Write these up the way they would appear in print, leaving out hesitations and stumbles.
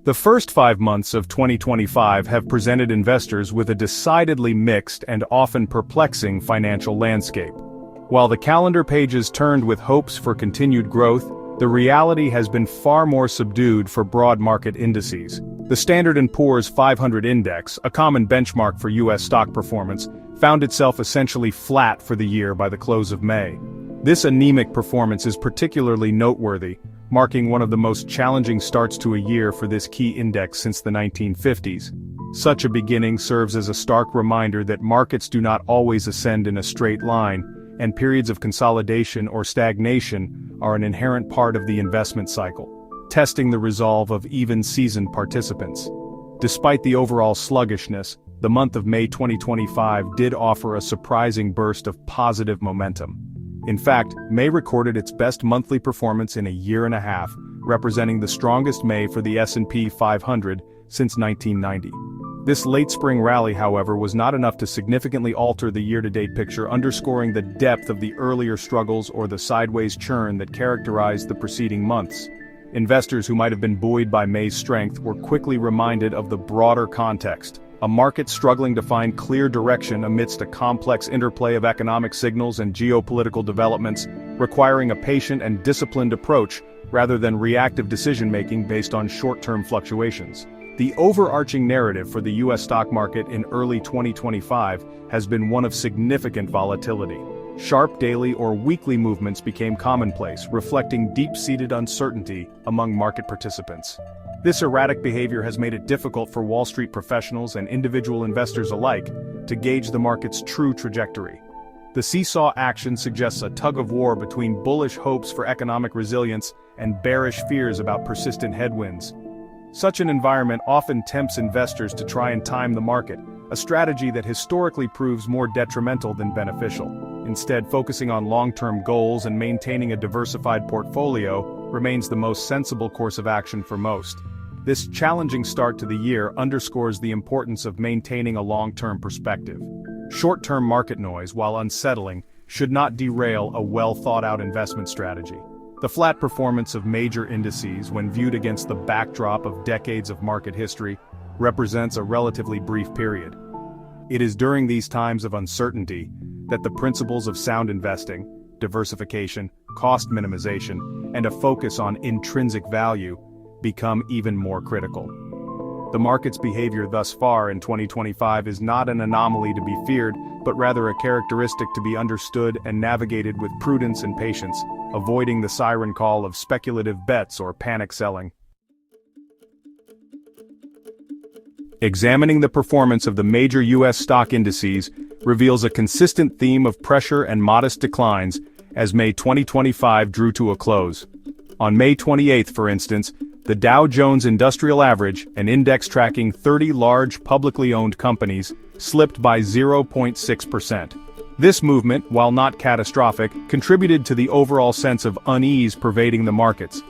The first 5 months of 2025 have presented investors with a decidedly mixed and often perplexing financial landscape. While the calendar pages turned with hopes for continued growth, the reality has been far more subdued for broad market indices. The Standard & Poor's 500 index, a common benchmark for U.S. stock performance, found itself essentially flat for the year by the close of May. This anemic performance is particularly noteworthy, marking one of the most challenging starts to a year for this key index since the 1950s. Such a beginning serves as a stark reminder that markets do not always ascend in a straight line, and periods of consolidation or stagnation are an inherent part of the investment cycle, testing the resolve of even seasoned participants. Despite the overall sluggishness, the month of May 2025 did offer a surprising burst of positive momentum. In fact, May recorded its best monthly performance in a year and a half, representing the strongest May for the S&P 500 since 1990. This late spring rally, however, was not enough to significantly alter the year-to-date picture, underscoring the depth of the earlier struggles or the sideways churn that characterized the preceding months. Investors who might have been buoyed by May's strength were quickly reminded of the broader context. A market struggling to find clear direction amidst a complex interplay of economic signals and geopolitical developments, requiring a patient and disciplined approach rather than reactive decision-making based on short-term fluctuations. The overarching narrative for the U.S. stock market in early 2025 has been one of significant volatility. Sharp daily or weekly movements became commonplace, reflecting deep-seated uncertainty among market participants. This erratic behavior has made it difficult for Wall Street professionals and individual investors alike to gauge the market's true trajectory. The seesaw action suggests a tug-of-war between bullish hopes for economic resilience and bearish fears about persistent headwinds. Such an environment often tempts investors to try and time the market, a strategy that historically proves more detrimental than beneficial. Instead, focusing on long-term goals and maintaining a diversified portfolio remains the most sensible course of action for most. This challenging start to the year underscores the importance of maintaining a long-term perspective. Short-term market noise, while unsettling, should not derail a well-thought-out investment strategy. The flat performance of major indices, when viewed against the backdrop of decades of market history, represents a relatively brief period. It is during these times of uncertainty that the principles of sound investing, diversification, cost minimization, and a focus on intrinsic value become even more critical. The market's behavior thus far in 2025 is not an anomaly to be feared, but rather a characteristic to be understood and navigated with prudence and patience, avoiding the siren call of speculative bets or panic selling. Examining the performance of the major U.S. stock indices reveals a consistent theme of pressure and modest declines as May 2025 drew to a close. On May 28, for instance, the Dow Jones Industrial Average, an index tracking 30 large publicly owned companies, slipped by 0.6%. This movement, while not catastrophic, contributed to the overall sense of unease pervading the markets.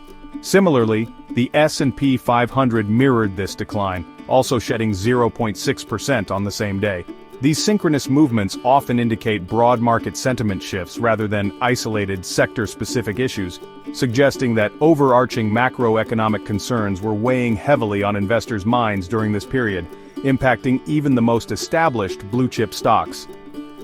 Similarly, the S&P 500 mirrored this decline, also shedding 0.6% on the same day. These synchronous movements often indicate broad market sentiment shifts rather than isolated sector-specific issues, suggesting that overarching macroeconomic concerns were weighing heavily on investors' minds during this period, impacting even the most established blue-chip stocks.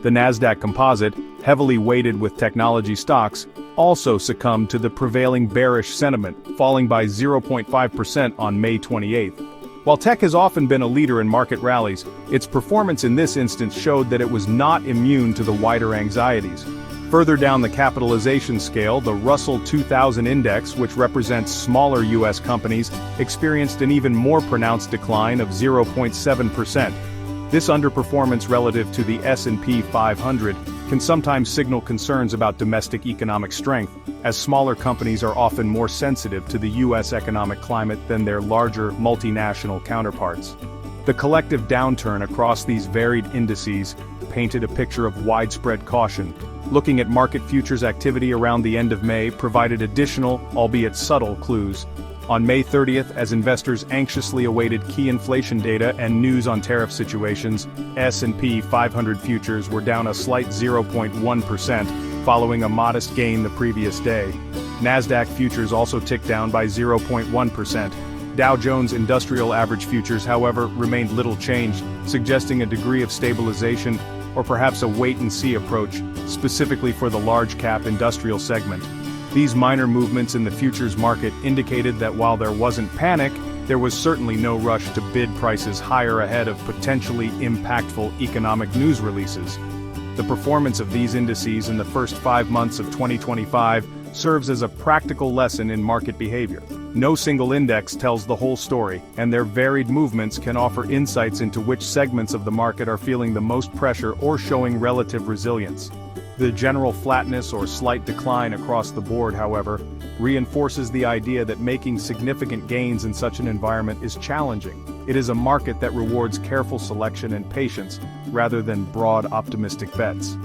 The Nasdaq Composite, heavily weighted with technology stocks, also succumbed to the prevailing bearish sentiment, falling by 0.5% on May 28. While tech has often been a leader in market rallies, its performance in this instance showed that it was not immune to the wider anxieties. Further down the capitalization scale, the Russell 2000 index, which represents smaller U.S. companies, experienced an even more pronounced decline of 0.7%. This underperformance relative to the S&P 500 can sometimes signal concerns about domestic economic strength, as smaller companies are often more sensitive to the U.S. economic climate than their larger multinational counterparts. The collective downturn across these varied indices painted a picture of widespread caution. Looking at market futures activity around the end of May provided additional, albeit subtle, clues. On May 30th, as investors anxiously awaited key inflation data and news on tariff situations, S&P 500 futures were down a slight 0.1%, following a modest gain the previous day. Nasdaq futures also ticked down by 0.1%, Dow Jones Industrial Average Futures, however, remained little changed, suggesting a degree of stabilization or perhaps a wait-and-see approach, specifically for the large-cap industrial segment. These minor movements in the futures market indicated that while there wasn't panic, there was certainly no rush to bid prices higher ahead of potentially impactful economic news releases. The performance of these indices in the first 5 months of 2025 serves as a practical lesson in market behavior. No single index tells the whole story, and their varied movements can offer insights into which segments of the market are feeling the most pressure or showing relative resilience. The general flatness or slight decline across the board, however, reinforces the idea that making significant gains in such an environment is challenging. It is a market that rewards careful selection and patience, rather than broad optimistic bets.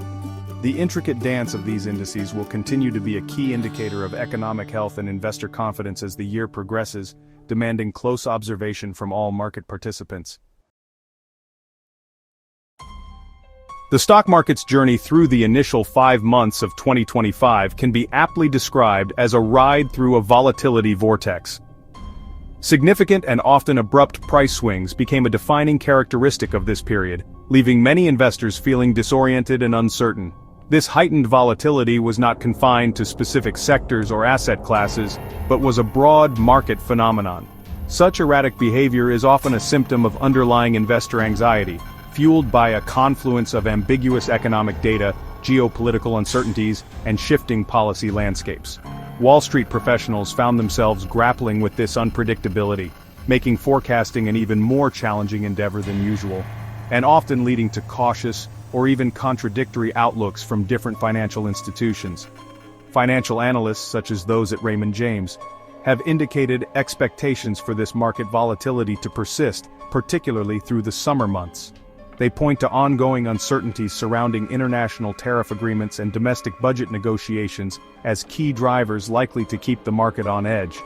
The intricate dance of these indices will continue to be a key indicator of economic health and investor confidence as the year progresses, demanding close observation from all market participants. The stock market's journey through the initial 5 months of 2025 can be aptly described as a ride through a volatility vortex. Significant and often abrupt price swings became a defining characteristic of this period, leaving many investors feeling disoriented and uncertain. This heightened volatility was not confined to specific sectors or asset classes, but was a broad market phenomenon. Such erratic behavior is often a symptom of underlying investor anxiety, fueled by a confluence of ambiguous economic data, geopolitical uncertainties, and shifting policy landscapes. Wall Street professionals found themselves grappling with this unpredictability, making forecasting an even more challenging endeavor than usual, and often leading to cautious or even contradictory outlooks from different financial institutions. Financial analysts, such as those at Raymond James, have indicated expectations for this market volatility to persist, particularly through the summer months. They point to ongoing uncertainties surrounding international tariff agreements and domestic budget negotiations as key drivers likely to keep the market on edge.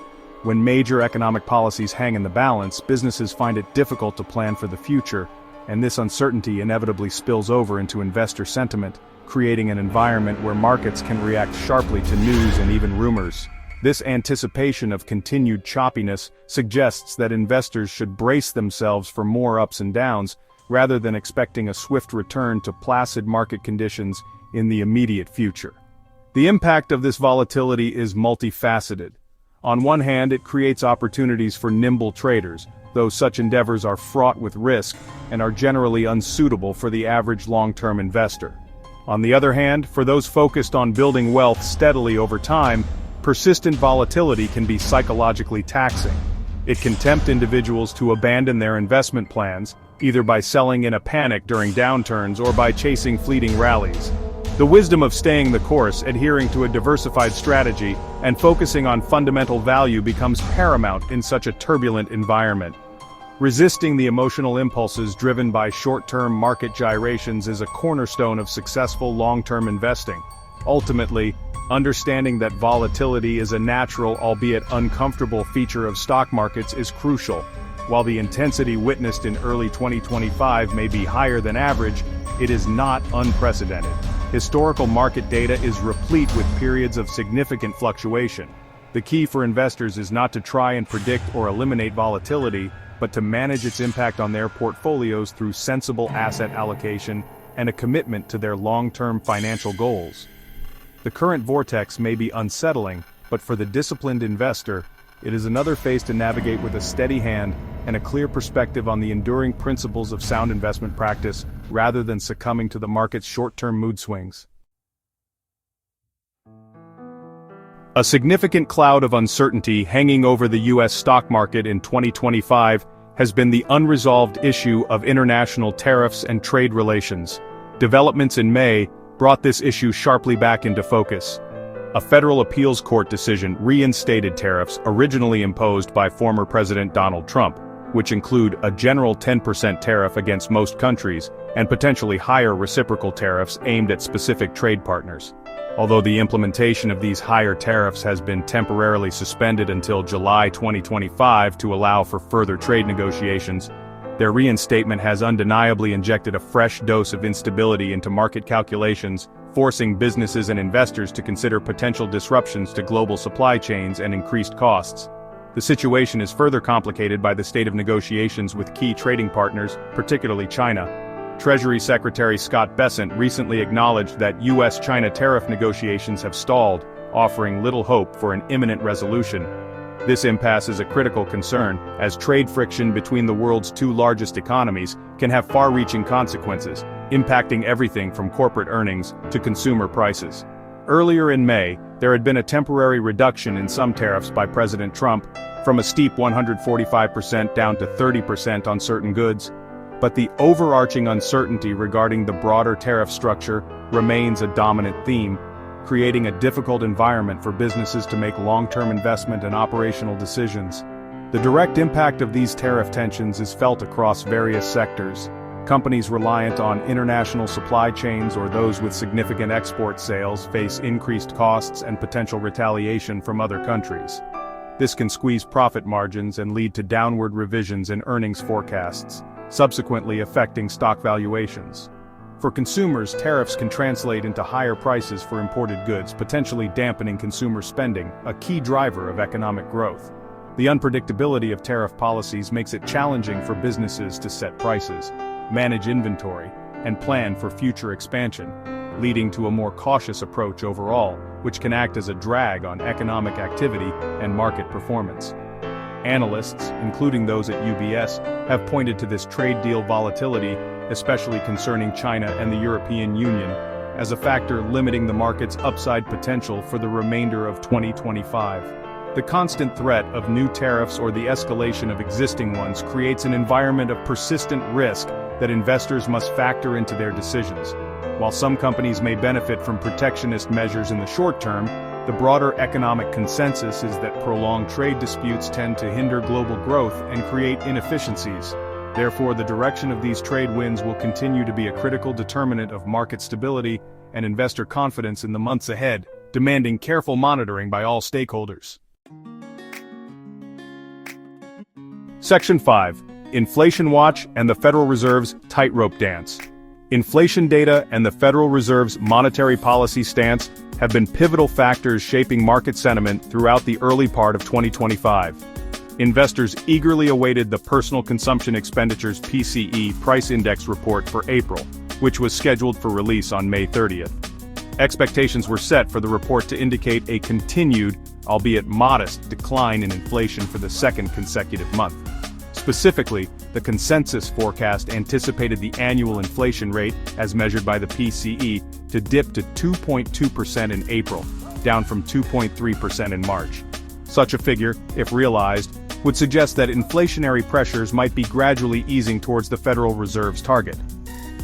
When major economic policies hang in the balance, businesses find it difficult to plan for the future, and this uncertainty inevitably spills over into investor sentiment, creating an environment where markets can react sharply to news and even rumors. This anticipation of continued choppiness suggests that investors should brace themselves for more ups and downs, rather than expecting a swift return to placid market conditions in the immediate future. The impact of this volatility is multifaceted. On one hand, it creates opportunities for nimble traders, though such endeavors are fraught with risk and are generally unsuitable for the average long-term investor. On the other hand, for those focused on building wealth steadily over time, persistent volatility can be psychologically taxing. It can tempt individuals to abandon their investment plans, either by selling in a panic during downturns or by chasing fleeting rallies. The wisdom of staying the course, adhering to a diversified strategy, and focusing on fundamental value becomes paramount in such a turbulent environment. Resisting the emotional impulses driven by short-term market gyrations is a cornerstone of successful long-term investing. Ultimately, understanding that volatility is a natural, albeit uncomfortable feature of stock markets is crucial. While the intensity witnessed in early 2025 may be higher than average, it is not unprecedented. Historical market data is replete with periods of significant fluctuation. The key for investors is not to try and predict or eliminate volatility, but to manage its impact on their portfolios through sensible asset allocation and a commitment to their long-term financial goals. The current vortex may be unsettling, but for the disciplined investor, it is another phase to navigate with a steady hand and a clear perspective on the enduring principles of sound investment practice, rather than succumbing to the market's short-term mood swings. A significant cloud of uncertainty hanging over the U.S. stock market in 2025 has been the unresolved issue of international tariffs and trade relations. Developments in May brought this issue sharply back into focus. A federal appeals court decision reinstated tariffs originally imposed by former President Donald Trump, which include a general 10% tariff against most countries and potentially higher reciprocal tariffs aimed at specific trade partners. Although the implementation of these higher tariffs has been temporarily suspended until July 2025 to allow for further trade negotiations, their reinstatement has undeniably injected a fresh dose of instability into market calculations, forcing businesses and investors to consider potential disruptions to global supply chains and increased costs. The situation is further complicated by the state of negotiations with key trading partners, particularly China. Treasury Secretary Scott Bessent recently acknowledged that U.S.-China tariff negotiations have stalled, offering little hope for an imminent resolution. This impasse is a critical concern, as trade friction between the world's two largest economies can have far-reaching consequences, impacting everything from corporate earnings to consumer prices. Earlier in May, there had been a temporary reduction in some tariffs by President Trump, from a steep 145% down to 30% on certain goods. But the overarching uncertainty regarding the broader tariff structure remains a dominant theme, creating a difficult environment for businesses to make long-term investment and operational decisions. The direct impact of these tariff tensions is felt across various sectors. Companies reliant on international supply chains or those with significant export sales face increased costs and potential retaliation from other countries. This can squeeze profit margins and lead to downward revisions in earnings forecasts, subsequently affecting stock valuations. For consumers, tariffs can translate into higher prices for imported goods, potentially dampening consumer spending, a key driver of economic growth. The unpredictability of tariff policies makes it challenging for businesses to set prices, manage inventory, and plan for future expansion, leading to a more cautious approach overall, which can act as a drag on economic activity and market performance. Analysts, including those at UBS, have pointed to this trade deal volatility, especially concerning China and the European Union, as a factor limiting the market's upside potential for the remainder of 2025. The constant threat of new tariffs or the escalation of existing ones creates an environment of persistent risk that investors must factor into their decisions. While some companies may benefit from protectionist measures in the short term, the broader economic consensus is that prolonged trade disputes tend to hinder global growth and create inefficiencies. Therefore, the direction of these trade winds will continue to be a critical determinant of market stability and investor confidence in the months ahead, demanding careful monitoring by all stakeholders. Section 5. Inflation Watch and the Federal Reserve's Tightrope Dance. Inflation data and the Federal Reserve's monetary policy stance have been pivotal factors shaping market sentiment throughout the early part of 2025. Investors eagerly awaited the Personal Consumption Expenditures (PCE) price index report for April, which was scheduled for release on May 30th. Expectations were set for the report to indicate a continued, albeit modest, decline in inflation for the second consecutive month. Specifically, the consensus forecast anticipated the annual inflation rate, as measured by the PCE, to dip to 2.2% in April, down from 2.3% in March. Such a figure, if realized, would suggest that inflationary pressures might be gradually easing towards the Federal Reserve's target.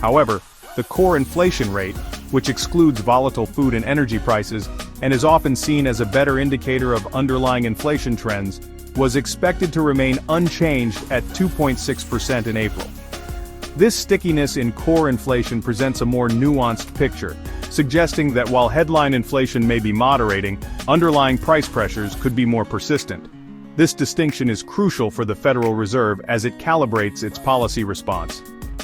However, the core inflation rate, which excludes volatile food and energy prices, and is often seen as a better indicator of underlying inflation trends, was expected to remain unchanged at 2.6% in April. This stickiness in core inflation presents a more nuanced picture, suggesting that while headline inflation may be moderating, underlying price pressures could be more persistent. This distinction is crucial for the Federal Reserve as it calibrates its policy response.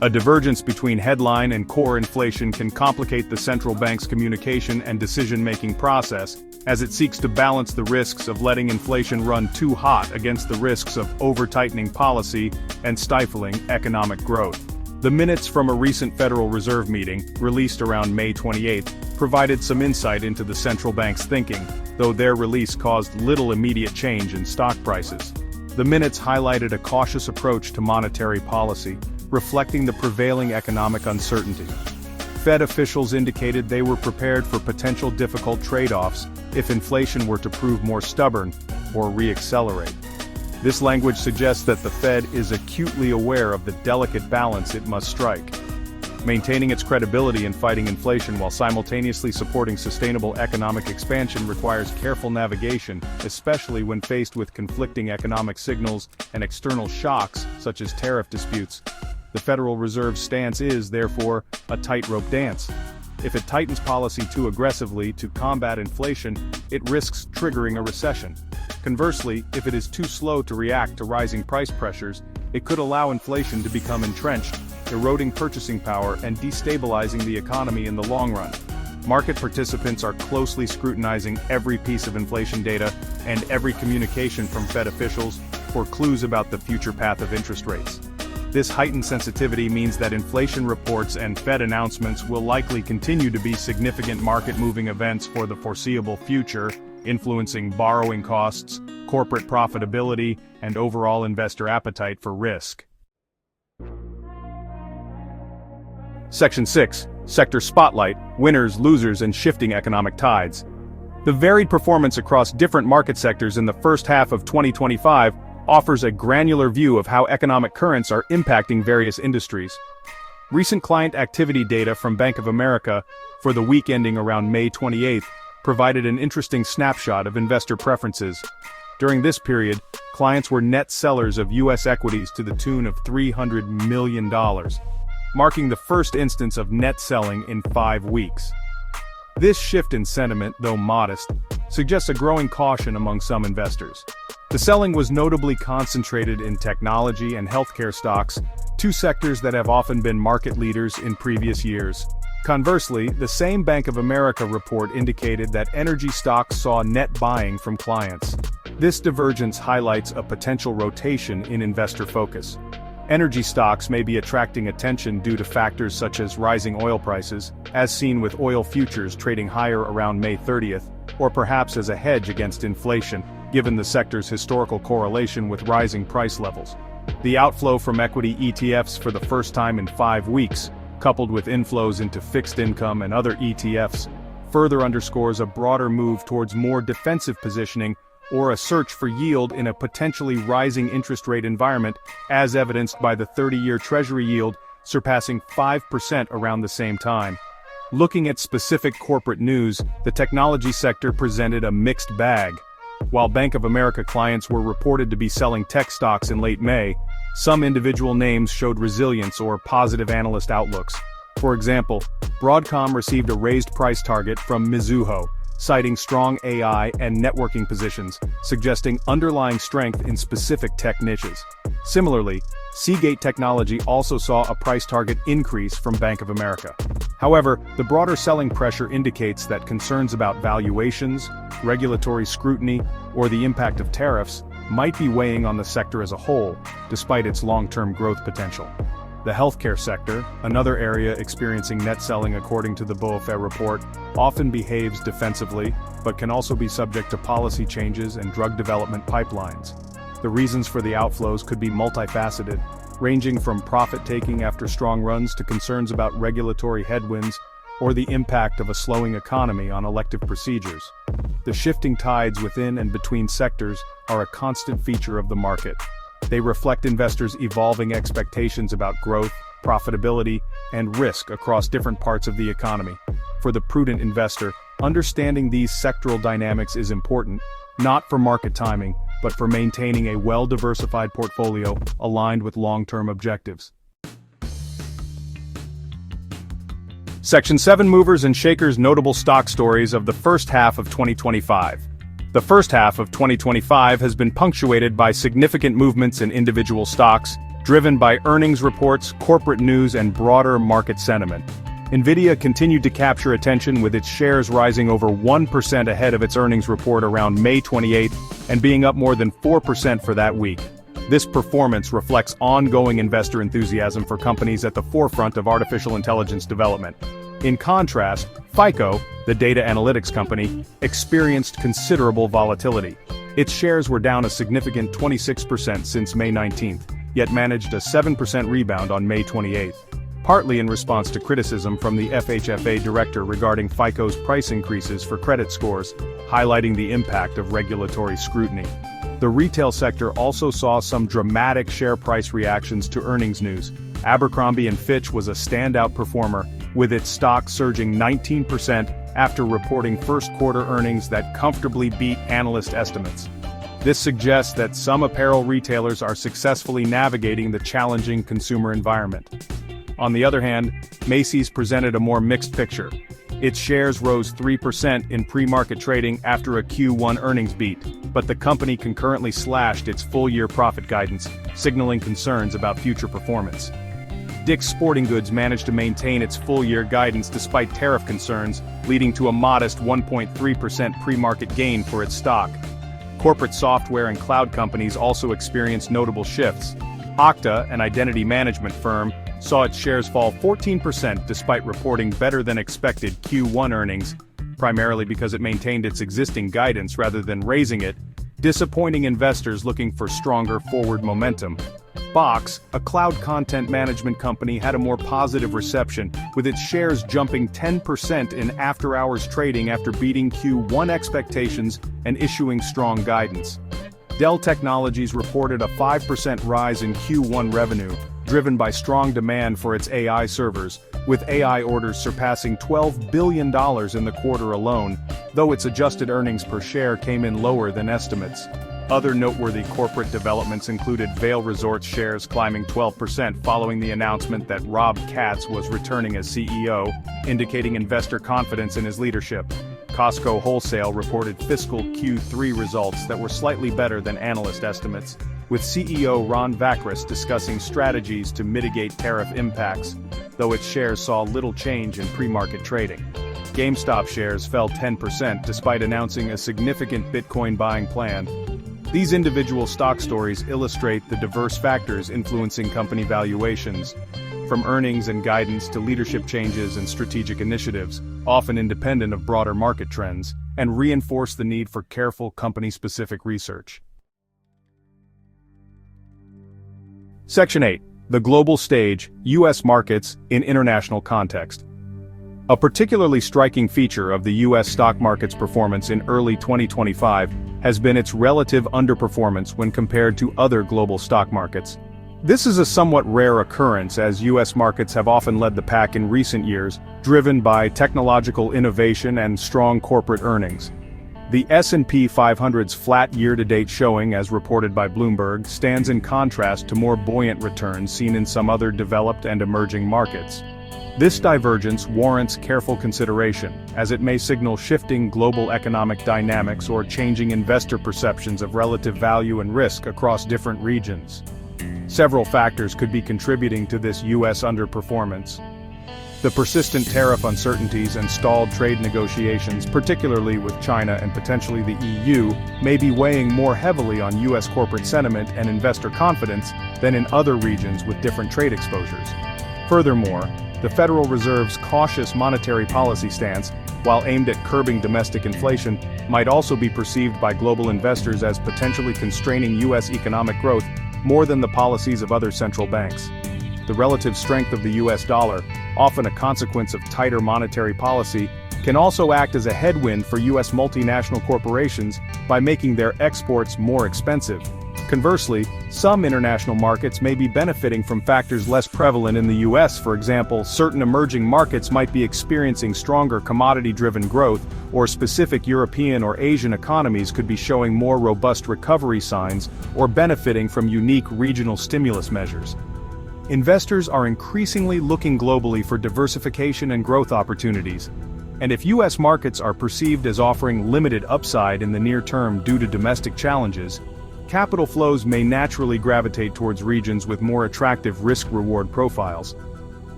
A divergence between headline and core inflation can complicate the central bank's communication and decision-making process, as it seeks to balance the risks of letting inflation run too hot against the risks of over-tightening policy and stifling economic growth. The minutes from a recent Federal Reserve meeting, released around May 28, provided some insight into the central bank's thinking, though their release caused little immediate change in stock prices. The minutes highlighted a cautious approach to monetary policy, reflecting the prevailing economic uncertainty. Fed officials indicated they were prepared for potential difficult trade-offs if inflation were to prove more stubborn or re-accelerate. This language suggests that the Fed is acutely aware of the delicate balance it must strike. Maintaining its credibility in fighting inflation while simultaneously supporting sustainable economic expansion requires careful navigation, especially when faced with conflicting economic signals and external shocks, such as tariff disputes. The Federal Reserve's stance is, therefore, a tightrope dance. If it tightens policy too aggressively to combat inflation, it risks triggering a recession. Conversely, if it is too slow to react to rising price pressures, it could allow inflation to become entrenched, eroding purchasing power and destabilizing the economy in the long run. Market participants are closely scrutinizing every piece of inflation data and every communication from Fed officials for clues about the future path of interest rates. This heightened sensitivity means that inflation reports and Fed announcements will likely continue to be significant market-moving events for the foreseeable future, influencing borrowing costs, corporate profitability, and overall investor appetite for risk. Section 6. Sector Spotlight, Winners, Losers, and Shifting Economic Tides. The varied performance across different market sectors in the first half of 2025 offers a granular view of how economic currents are impacting various industries. Recent client activity data from Bank of America for the week ending around May 28 provided an interesting snapshot of investor preferences. During this period, clients were net sellers of U.S. equities to the tune of $300 million, marking the first instance of net selling in 5 weeks. This shift in sentiment, though modest, suggests a growing caution among some investors. The selling was notably concentrated in technology and healthcare stocks, two sectors that have often been market leaders in previous years. Conversely, the same Bank of America report indicated that energy stocks saw net buying from clients. This divergence highlights a potential rotation in investor focus. Energy stocks may be attracting attention due to factors such as rising oil prices, as seen with oil futures trading higher around May 30th, or perhaps as a hedge against inflation, given the sector's historical correlation with rising price levels. The outflow from equity ETFs for the first time in 5 weeks, coupled with inflows into fixed income and other ETFs, further underscores a broader move towards more defensive positioning or a search for yield in a potentially rising interest rate environment, as evidenced by the 30-year Treasury yield surpassing 5% around the same time. Looking at specific corporate news, the technology sector presented a mixed bag. While Bank of America clients were reported to be selling tech stocks in late May, some individual names showed resilience or positive analyst outlooks. For example, Broadcom received a raised price target from Mizuho, citing strong AI and networking positions, suggesting underlying strength in specific tech niches. Similarly, Seagate Technology also saw a price target increase from Bank of America. However, the broader selling pressure indicates that concerns about valuations, regulatory scrutiny, or the impact of tariffs might be weighing on the sector as a whole, despite its long-term growth potential. The healthcare sector, another area experiencing net selling according to the BofA report, often behaves defensively, but can also be subject to policy changes and drug development pipelines. The reasons for the outflows could be multifaceted, ranging from profit-taking after strong runs to concerns about regulatory headwinds or the impact of a slowing economy on elective procedures. The shifting tides within and between sectors are a constant feature of the market. They reflect investors' evolving expectations about growth, profitability, and risk across different parts of the economy. For the prudent investor, understanding these sectoral dynamics is important, not for market timing, but for maintaining a well-diversified portfolio aligned with long-term objectives. Section 7 Movers and Shakers Notable Stock Stories of the First Half of 2025. The first half of 2025 has been punctuated by significant movements in individual stocks, driven by earnings reports, corporate news, and broader market sentiment. Nvidia continued to capture attention with its shares rising over 1% ahead of its earnings report around May 28 and being up more than 4% for that week. This performance reflects ongoing investor enthusiasm for companies at the forefront of artificial intelligence development. In contrast, FICO, the data analytics company, experienced considerable volatility. Its shares were down a significant 26% since May 19, yet managed a 7% rebound on May 28, partly in response to criticism from the FHFA director regarding FICO's price increases for credit scores, highlighting the impact of regulatory scrutiny. The retail sector also saw some dramatic share price reactions to earnings news. Abercrombie & Fitch was a standout performer, with its stock surging 19% after reporting first-quarter earnings that comfortably beat analyst estimates. This suggests that some apparel retailers are successfully navigating the challenging consumer environment. On the other hand, Macy's presented a more mixed picture. Its shares rose 3% in pre-market trading after a Q1 earnings beat, but the company concurrently slashed its full-year profit guidance, signaling concerns about future performance. Dick's Sporting Goods managed to maintain its full-year guidance despite tariff concerns, leading to a modest 1.3% pre-market gain for its stock. Corporate software and cloud companies also experienced notable shifts. Okta, an identity management firm, saw its shares fall 14% despite reporting better-than-expected Q1 earnings, primarily because it maintained its existing guidance rather than raising it, disappointing investors looking for stronger forward momentum. Box, a cloud content management company, had a more positive reception, with its shares jumping 10% in after-hours trading after beating Q1 expectations and issuing strong guidance. Dell Technologies reported a 5% rise in Q1 revenue, driven by strong demand for its AI servers, with AI orders surpassing $12 billion in the quarter alone, though its adjusted earnings per share came in lower than estimates. Other noteworthy corporate developments included Vail Resorts shares climbing 12% following the announcement that Rob Katz was returning as CEO, indicating investor confidence in his leadership. Costco Wholesale reported fiscal Q3 results that were slightly better than analyst estimates, with CEO Ron Vakras discussing strategies to mitigate tariff impacts, though its shares saw little change in pre-market trading. GameStop shares fell 10% despite announcing a significant Bitcoin buying plan. These individual stock stories illustrate the diverse factors influencing company valuations, from earnings and guidance to leadership changes and strategic initiatives, often independent of broader market trends, and reinforce the need for careful company-specific research. Section 8. The Global Stage, U.S. Markets in International Context. A particularly striking feature of the U.S. stock market's performance in early 2025 has been its relative underperformance when compared to other global stock markets. This is a somewhat rare occurrence as U.S. markets have often led the pack in recent years, driven by technological innovation and strong corporate earnings. The S&P 500's flat year-to-date showing, as reported by Bloomberg, stands in contrast to more buoyant returns seen in some other developed and emerging markets. This divergence warrants careful consideration, as it may signal shifting global economic dynamics or changing investor perceptions of relative value and risk across different regions. Several factors could be contributing to this U.S. underperformance. The persistent tariff uncertainties and stalled trade negotiations, particularly with China and potentially the EU, may be weighing more heavily on U.S. corporate sentiment and investor confidence than in other regions with different trade exposures. Furthermore, the Federal Reserve's cautious monetary policy stance, while aimed at curbing domestic inflation, might also be perceived by global investors as potentially constraining U.S. economic growth more than the policies of other central banks. The relative strength of the U.S. dollar, often a consequence of tighter monetary policy, can also act as a headwind for U.S. multinational corporations by making their exports more expensive. Conversely, some international markets may be benefiting from factors less prevalent in the U.S. For example, certain emerging markets might be experiencing stronger commodity-driven growth, or specific European or Asian economies could be showing more robust recovery signs or benefiting from unique regional stimulus measures. Investors are increasingly looking globally for diversification and growth opportunities, and if U.S. markets are perceived as offering limited upside in the near term due to domestic challenges, capital flows may naturally gravitate towards regions with more attractive risk-reward profiles.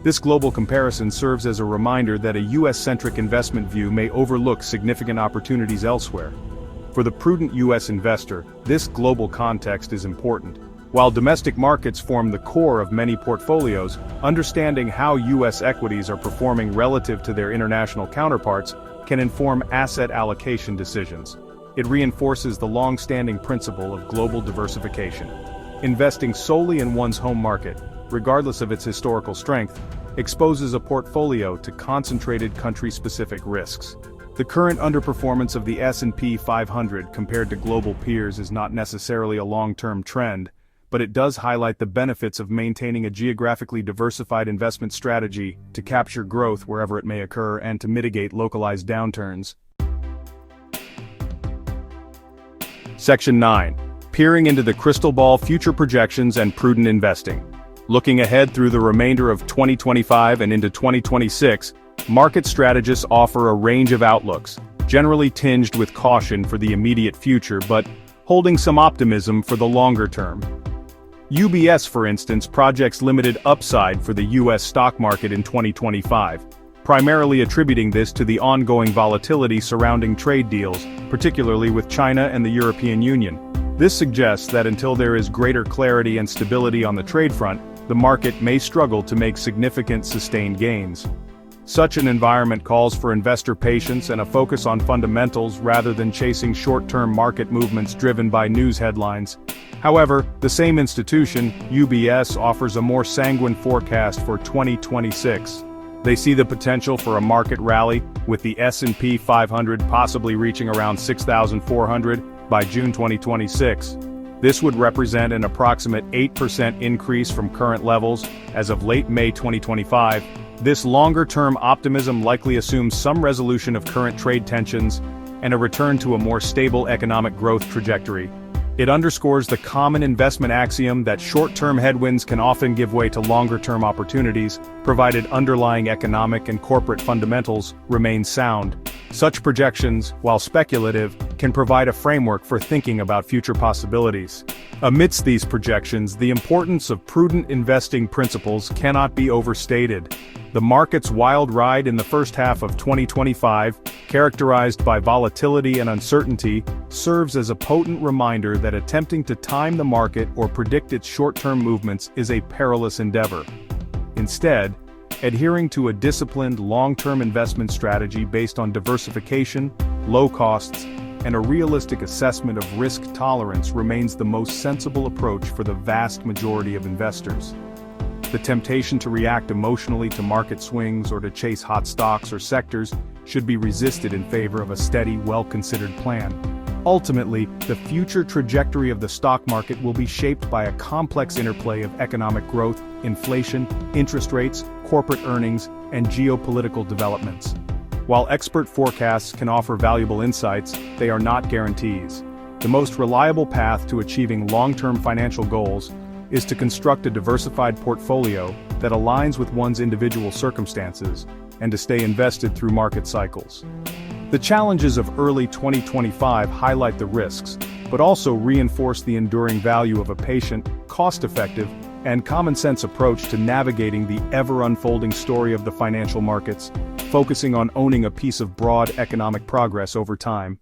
This global comparison serves as a reminder that a U.S.-centric investment view may overlook significant opportunities elsewhere. For the prudent U.S. investor, this global context is important. While domestic markets form the core of many portfolios, understanding how U.S. equities are performing relative to their international counterparts can inform asset allocation decisions. It reinforces the long-standing principle of global diversification. Investing solely in one's home market, regardless of its historical strength, exposes a portfolio to concentrated country-specific risks. The current underperformance of the S&P 500 compared to global peers is not necessarily a long-term trend, but it does highlight the benefits of maintaining a geographically diversified investment strategy to capture growth wherever it may occur and to mitigate localized downturns. Section 9. Peering into the crystal ball: future projections and prudent investing. Looking ahead through the remainder of 2025 and into 2026, market strategists offer a range of outlooks, generally tinged with caution for the immediate future but holding some optimism for the longer term. UBS, for instance, projects limited upside for the US stock market in 2025, primarily attributing this to the ongoing volatility surrounding trade deals, particularly with China and the European Union. This suggests that until there is greater clarity and stability on the trade front, the market may struggle to make significant sustained gains. Such an environment calls for investor patience and a focus on fundamentals rather than chasing short-term market movements driven by news headlines. However, the same institution, UBS, offers a more sanguine forecast for 2026. They see the potential for a market rally, with the S&P 500 possibly reaching around 6,400 by June 2026. This would represent an approximate 8% increase from current levels as of late May 2025. This longer-term optimism likely assumes some resolution of current trade tensions and a return to a more stable economic growth trajectory. It underscores the common investment axiom that short-term headwinds can often give way to longer-term opportunities, provided underlying economic and corporate fundamentals remain sound. Such projections, while speculative, can provide a framework for thinking about future possibilities. Amidst these projections, the importance of prudent investing principles cannot be overstated. The market's wild ride in the first half of 2025, characterized by volatility and uncertainty, serves as a potent reminder that attempting to time the market or predict its short-term movements is a perilous endeavor. Instead, adhering to a disciplined long-term investment strategy based on diversification, low costs, and a realistic assessment of risk tolerance remains the most sensible approach for the vast majority of investors. The temptation to react emotionally to market swings or to chase hot stocks or sectors should be resisted in favor of a steady, well-considered plan. Ultimately, the future trajectory of the stock market will be shaped by a complex interplay of economic growth, inflation, interest rates, corporate earnings, and geopolitical developments. While expert forecasts can offer valuable insights, they are not guarantees. The most reliable path to achieving long-term financial goals is to construct a diversified portfolio that aligns with one's individual circumstances, and to stay invested through market cycles. The challenges of early 2025 highlight the risks, but also reinforce the enduring value of a patient, cost-effective, and common-sense approach to navigating the ever-unfolding story of the financial markets, focusing on owning a piece of broad economic progress over time.